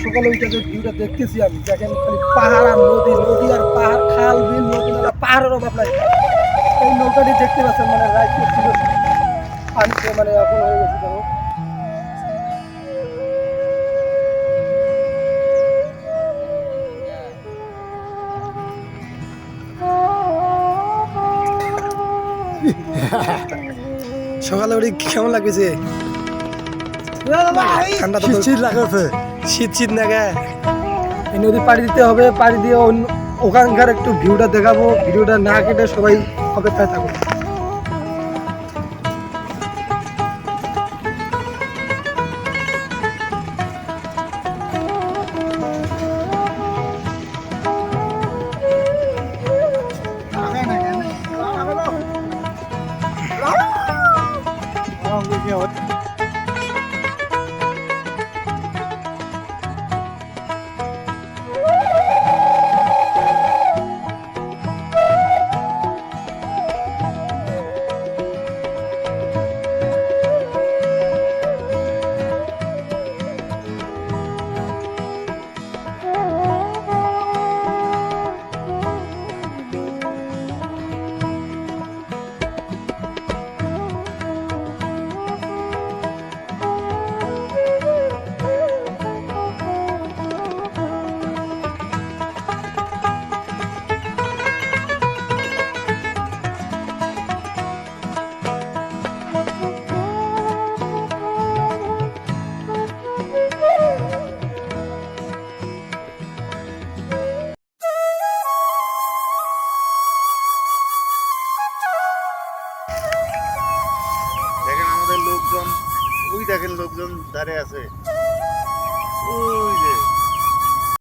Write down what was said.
সকালে ওইটা যে ভিউটা দেখতেছি আমি, দেখেন খালি পাহাড় আর নদী, নদী আর পাহাড়, খাল বিল, নদী নালা, পাহাড়ের অভাব নাই। এই নৌকাটি দেখতে পাচ্ছেন মানে রাইড ছিল পানিতে, মানে এখন হয়ে গেছে দেখো। সকালে ওটি কেমন লাগছে? ঠান্ডা তো শীত লাগছে, শীত শীত লাগে। এই নদী পাড়ি দিতে হবে, পাড়ি দিয়ে ওখানকার একটু ভিউটা দেখাবো। ভিডিওটা না কেটে সবাই অপেক্ষায় থাকো। দেখেন আমাদের লোকজন, ওই দেখেন লোকজন দাঁড়িয়ে আছে, ওই যে